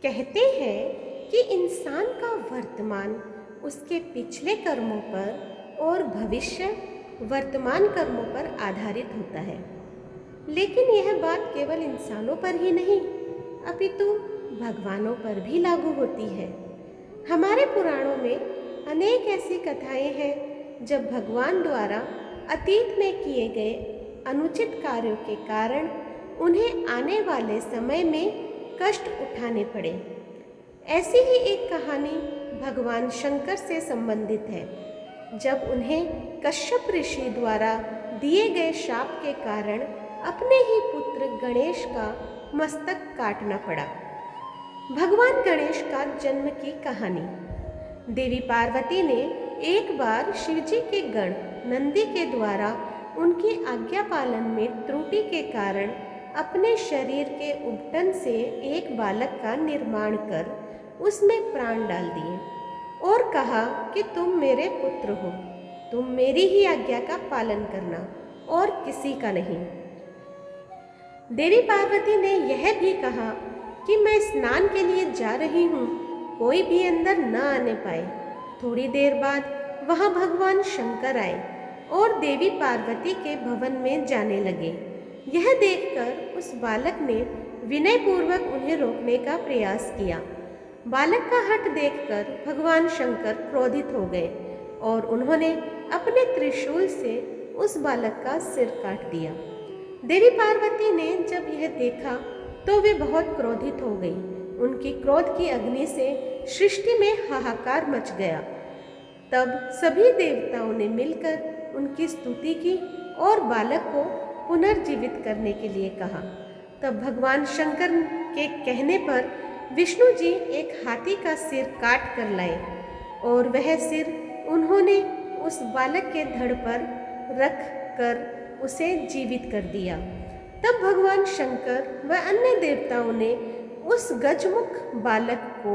कहते हैं कि इंसान का वर्तमान उसके पिछले कर्मों पर और भविष्य वर्तमान कर्मों पर आधारित होता है। लेकिन यह बात केवल इंसानों पर ही नहीं अपितु भगवानों पर भी लागू होती है। हमारे पुराणों में अनेक ऐसी कथाएं हैं जब भगवान द्वारा अतीत में किए गए अनुचित कार्यों के कारण उन्हें आने वाले समय में कष्ट उठाने पड़े। ऐसी ही एक कहानी भगवान शंकर से संबंधित है, जब उन्हें कश्यप ऋषि द्वारा दिए गए शाप के कारण अपने ही पुत्र गणेश का मस्तक काटना पड़ा। भगवान गणेश का जन्म की कहानी। देवी पार्वती ने एक बार शिवजी के गण नंदी के द्वारा उनकी आज्ञा पालन में त्रुटि के कारण अपने शरीर के उबटन से एक बालक का निर्माण कर उसमें प्राण डाल दिए और कहा कि तुम मेरे पुत्र हो, तुम मेरी ही आज्ञा का पालन करना और किसी का नहीं। देवी पार्वती ने यह भी कहा कि मैं स्नान के लिए जा रही हूँ, कोई भी अंदर न आने पाए। थोड़ी देर बाद वहाँ भगवान शंकर आए और देवी पार्वती के भवन में जाने लगे। यह देखकर उस बालक ने विनयपूर्वक उन्हें रोकने का प्रयास किया। बालक का हठ देखकर भगवान शंकर क्रोधित हो गए और उन्होंने अपने त्रिशूल से उस बालक का सिर काट दिया। देवी पार्वती ने जब यह देखा तो वे बहुत क्रोधित हो गई। उनकी क्रोध की अग्नि से सृष्टि में हाहाकार मच गया। तब सभी देवताओं ने मिलकर उनकी स्तुति की और बालक को पुनर्जीवित करने के लिए कहा। तब भगवान शंकर के कहने पर विष्णु जी एक हाथी का सिर काट कर लाए और वह सिर उन्होंने उस बालक के धड़ पर रख कर उसे जीवित कर दिया। तब भगवान शंकर व अन्य देवताओं ने उस गजमुख बालक को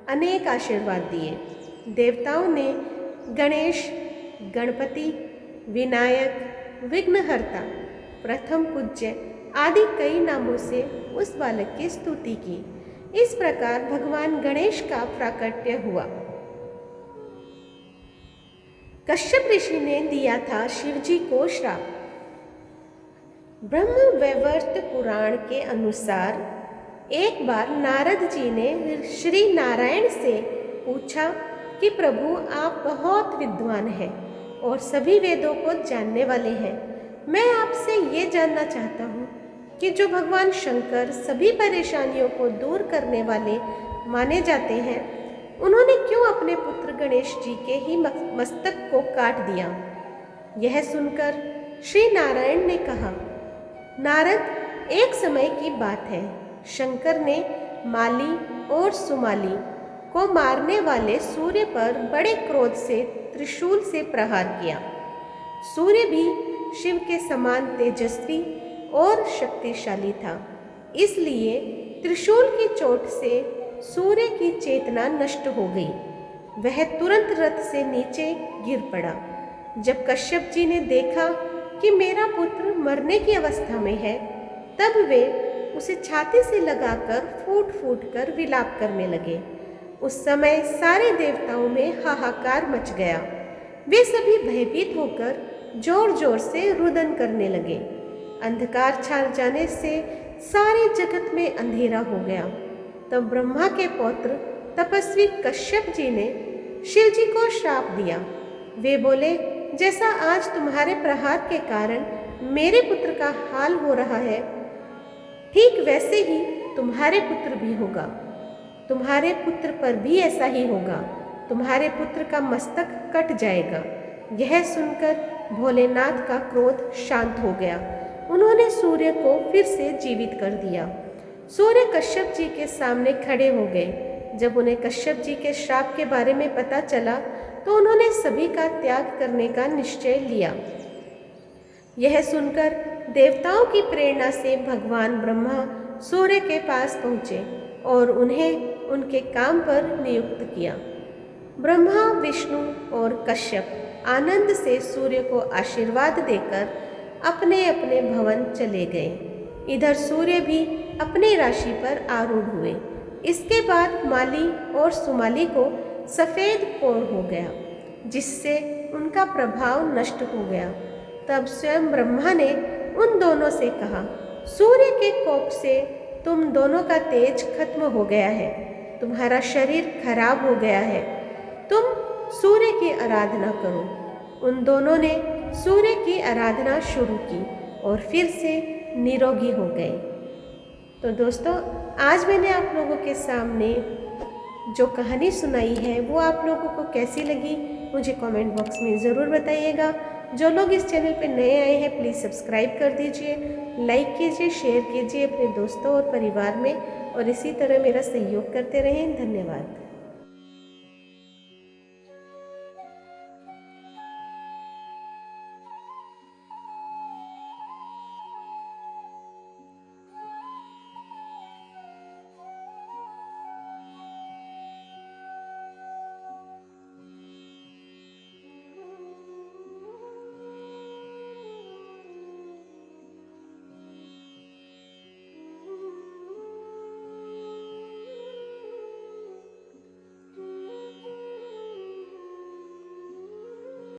अनेक आशीर्वाद दिए। देवताओं ने गणेश, गणपति, विनायक, विघ्नहर्ता, प्रथम पूज्य आदि कई नामों से उस बालक की स्तुति की। इस प्रकार भगवान गणेश का प्राकट्य हुआ। कश्यप ऋषि ने दिया था शिवजी को श्राप। ब्रह्म वैवर्त पुराण के अनुसार एक बार नारद जी ने श्री नारायण से पूछा कि प्रभु आप बहुत विद्वान हैं और सभी वेदों को जानने वाले हैं। मैं आपसे ये जानना चाहता हूँ कि जो भगवान शंकर सभी परेशानियों को दूर करने वाले माने जाते हैं, उन्होंने क्यों अपने पुत्र गणेश जी के ही मस्तक को काट दिया? यह सुनकर श्री नारायण ने कहा, नारद, एक समय की बात है, शंकर ने माली और सुमाली को मारने वाले सूर्य पर बड़े क्रोध से त्रिशूल से प्रहार किया। सूर्य भी शिव के समान तेजस्वी और शक्तिशाली था, इसलिए त्रिशूल की चोट से सूर्य की चेतना नष्ट हो गई। वह तुरंत रथ से नीचे गिर पड़ा। जब कश्यप जी ने देखा कि मेरा पुत्र मरने की अवस्था में है, तब वे उसे छाती से लगाकर फूट फूट कर विलाप करने लगे। उस समय सारे देवताओं में हाहाकार मच गया। वे सभी भयभीत होकर जोर जोर से रुदन करने लगे। अंधकार छा जाने से सारे जगत में अंधेरा हो गया। तब ब्रह्मा के पौत्र तपस्वी कश्यप जी ने शिव जी को श्राप दिया। वे बोले, जैसा आज तुम्हारे प्रहार के कारण मेरे पुत्र का हाल हो रहा है, ठीक वैसे ही तुम्हारे पुत्र भी होगा। तुम्हारे पुत्र पर भी ऐसा ही होगा। तुम्हारे पुत्र का मस्तक कट जाएगा। यह सुनकर भोलेनाथ का क्रोध शांत हो गया। उन्होंने सूर्य को फिर से जीवित कर दिया। सूर्य कश्यप जी के सामने खड़े हो गए। जब उन्हें कश्यप जी के श्राप के बारे में पता चला तो उन्होंने सभी का त्याग करने का निश्चय लिया। यह सुनकर देवताओं की प्रेरणा से भगवान ब्रह्मा सूर्य के पास पहुँचे और उन्हें उनके काम पर नियुक्त किया। ब्रह्मा, विष्णु और कश्यप आनंद से सूर्य को आशीर्वाद देकर अपने अपने भवन चले गए। इधर सूर्य भी अपनी राशि पर आरूढ़ हुए। इसके बाद माली और सुमाली को सफ़ेद कोढ़ हो गया, जिससे उनका प्रभाव नष्ट हो गया। तब स्वयं ब्रह्मा ने उन दोनों से कहा, सूर्य के कोप से तुम दोनों का तेज खत्म हो गया है, तुम्हारा शरीर खराब हो गया है, तुम सूर्य की आराधना करो। उन दोनों ने सूर्य की आराधना शुरू की और फिर से निरोगी हो गए। तो दोस्तों, आज मैंने आप लोगों के सामने जो कहानी सुनाई है वो आप लोगों को कैसी लगी मुझे कमेंट बॉक्स में ज़रूर बताइएगा। जो लोग इस चैनल पर नए आए हैं प्लीज़ सब्सक्राइब कर दीजिए, लाइक कीजिए, शेयर कीजिए अपने दोस्तों और परिवार में, और इसी तरह मेरा सहयोग करते रहें। धन्यवाद।